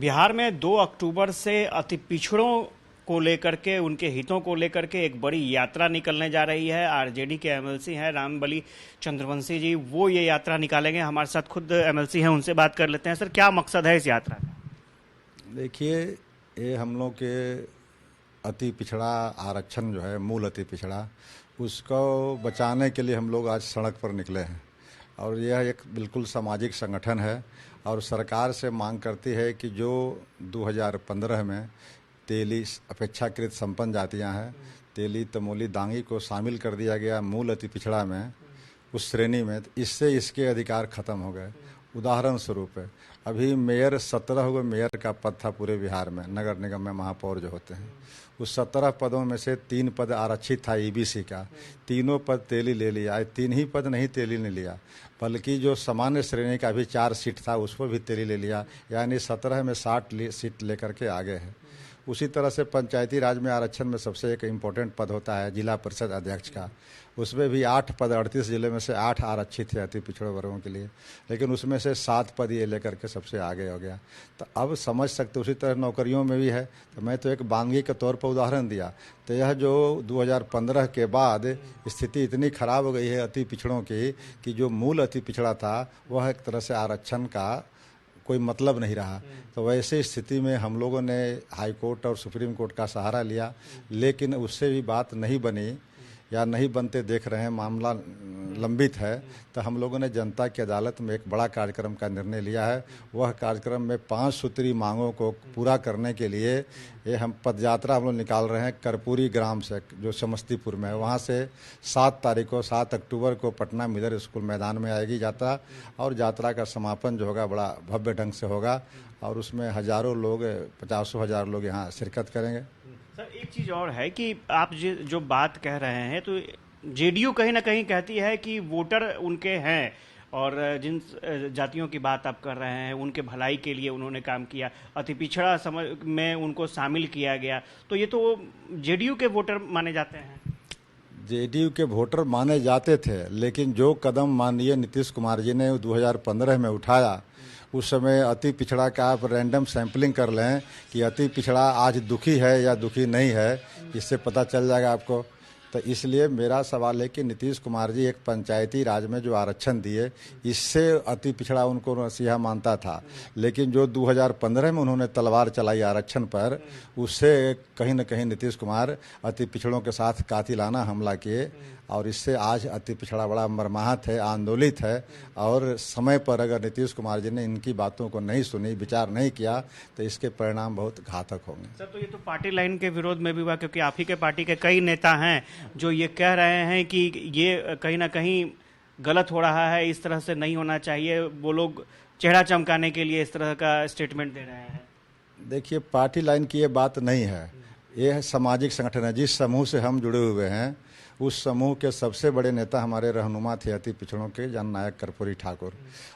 बिहार में 2 अक्टूबर से अति पिछड़ों को लेकर के, उनके हितों को लेकर के एक बड़ी यात्रा निकलने जा रही है। आरजेडी के एमएलसी हैं रामबली चंद्रवंशी जी, वो ये यात्रा निकालेंगे। हमारे साथ खुद एमएलसी हैं, उनसे बात कर लेते हैं। सर, क्या मकसद है इस यात्रा का? देखिए, ये हम लोग के अति पिछड़ा आरक्षण जो है, मूल अति पिछड़ा, उसको बचाने के लिए हम लोग आज सड़क पर निकले हैं। और यह एक बिल्कुल सामाजिक संगठन है और सरकार से मांग करती है कि जो 2015 में तेली अपेक्षाकृत संपन्न जातियां हैं, तेली, तमोली, दांगी को शामिल कर दिया गया मूल अति पिछड़ा में, उस श्रेणी में, इससे इसके अधिकार खत्म हो गए। उदाहरण स्वरूप है, अभी मेयर 17 मेयर का पद था पूरे बिहार में, नगर निगम में महापौर जो होते हैं, उस 17 पदों में से 3 पद आरक्षित था ईबीसी का। तीनों पद तेली ले लिया। 3 ही पद नहीं तेली ने लिया, बल्कि जो सामान्य श्रेणी का भी 4 सीट था उसको भी तेली ले लिया। यानी 17 में 60 सीट लेकर के आगे है। उसी तरह से पंचायती राज में आरक्षण में सबसे एक इम्पोर्टेंट पद होता है जिला परिषद अध्यक्ष का। उसमें भी 8 पद, 38 जिले में से 8 आरक्षित थे अति पिछड़े वर्गों के लिए, लेकिन उसमें से 7 पद ये लेकर के सबसे आगे हो गया। तो अब समझ सकते, उसी तरह नौकरियों में भी है। तो मैं तो एक बानगी के तौर पर उदाहरण दिया। तो यह जो 2015 के बाद स्थिति इतनी खराब हो गई है अति पिछड़ों की, कि जो मूल अति पिछड़ा था वह एक तरह से आरक्षण का कोई मतलब नहीं रहा। तो वैसे स्थिति में हम लोगों ने हाई कोर्ट और सुप्रीम कोर्ट का सहारा लिया, लेकिन उससे भी बात नहीं बनी या नहीं बनते देख रहे हैं, मामला लंबित है। तो हम लोगों ने जनता की अदालत में एक बड़ा कार्यक्रम का निर्णय लिया है। वह कार्यक्रम में 5 सूत्री मांगों को पूरा करने के लिए ये हम पदयात्रा हम लोग निकाल रहे हैं कर्पूरी ग्राम से, जो समस्तीपुर में है। वहाँ से 7 अक्टूबर को पटना मिडल स्कूल मैदान में आएगी यात्रा, और यात्रा का समापन जो होगा बड़ा भव्य ढंग से होगा, और उसमें हजारों लोग, 50,000 लोग यहाँ शिरकत करेंगे। सर, एक चीज़ और है कि आप जो बात कह रहे हैं, तो जेडीयू कहीं ना कहीं कहती है कि वोटर उनके हैं, और जिन जातियों की बात आप कर रहे हैं उनके भलाई के लिए उन्होंने काम किया, अति पिछड़ा समझ में उनको शामिल किया गया। तो ये तो जेडीयू के वोटर माने जाते हैं। जेडीयू के वोटर माने जाते थे, लेकिन जो कदम माननीय नीतीश कुमार जी ने 2015 में उठाया, उस समय अति पिछड़ा का आप रैंडम सैंपलिंग कर लें कि अति पिछड़ा आज दुखी है या दुखी नहीं है, इससे पता चल जाएगा आपको। तो इसलिए मेरा सवाल है कि नीतीश कुमार जी एक पंचायती राज में जो आरक्षण दिए, इससे अति पिछड़ा उनको नसीहा मानता था, लेकिन जो 2015 में उन्होंने तलवार चलाई आरक्षण पर, उससे कहीं न कहीं नीतीश कुमार अति पिछड़ों के साथ कातिलाना हमला किए, और इससे आज अति पिछड़ा बड़ा मर्माहत है, आंदोलित है। और समय पर अगर नीतीश कुमार जी ने इनकी बातों को नहीं सुनी, विचार नहीं किया, तो इसके परिणाम बहुत घातक होंगे। सर, तो ये तो पार्टी लाइन के विरोध में भी हुआ, क्योंकि आप ही के पार्टी के कई नेता हैं जो ये कह रहे हैं कि ये कहीं ना कहीं गलत हो रहा है, इस तरह से नहीं होना चाहिए। वो लोग चेहरा चमकाने के लिए इस तरह का स्टेटमेंट दे रहे हैं। देखिए, पार्टी लाइन की ये बात नहीं है, ये सामाजिक संगठन है। जिस समूह से हम जुड़े हुए हैं, उस समूह के सबसे बड़े नेता हमारे रहनुमा थे अति पिछड़ों के, जननायक कर्पूरी ठाकुर।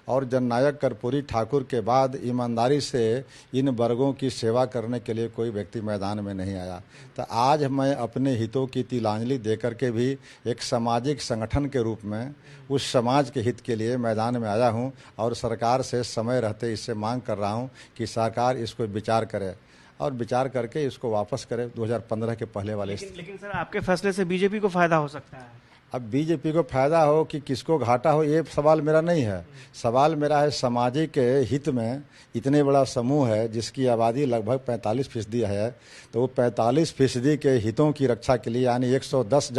और जननायक कर्पूरी ठाकुर के बाद ईमानदारी से इन वर्गों की सेवा करने के लिए कोई व्यक्ति मैदान में नहीं आया। तो आज मैं अपने हितों की तिलांजलि देकर के भी एक सामाजिक संगठन के रूप में उस समाज के हित के लिए मैदान में आया हूं, और सरकार से समय रहते इससे मांग कर रहा हूं कि सरकार इसको विचार करे और विचार करके इसको वापस करे 2015 के पहले वाले। लेकिन सर, आपके फैसले से बीजेपी को फायदा हो सकता है। अब बीजेपी को फायदा हो कि किसको घाटा हो, ये सवाल मेरा नहीं है। सवाल मेरा है सामाजिक हित में इतने बड़ा समूह है जिसकी आबादी लगभग 45% है, तो वो 45% के हितों की रक्षा के लिए, यानी 110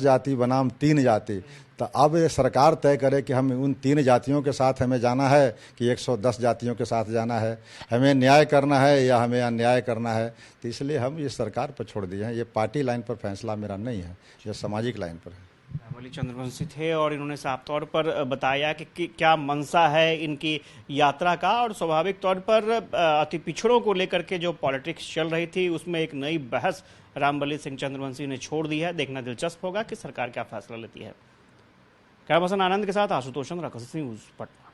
जाति बनाम 3 जाति, तो अब ये सरकार तय करे कि हम उन 3 जातियों के साथ हमें जाना है कि 110 जातियों के साथ जाना है, हमें न्याय करना है या हमें अन्याय करना है। तो इसलिए हम ये सरकार पर छोड़ दिए हैं। ये पार्टी लाइन पर फैसला मेरा नहीं है, ये सामाजिक लाइन पर है। रामबली चंद्रवंशी थे, और इन्होंने साफ तौर पर बताया कि क्या मंशा है इनकी यात्रा का, और स्वाभाविक तौर पर अति पिछड़ों को लेकर के जो पॉलिटिक्स चल रही थी उसमें एक नई बहस रामबली सिंह चंद्रवंशी ने छोड़ दी है। देखना दिलचस्प होगा कि सरकार क्या फैसला लेती है। कैमरा पर्सन आनंद के साथ आशुतोष चंद्र, न्यूज़ पटना।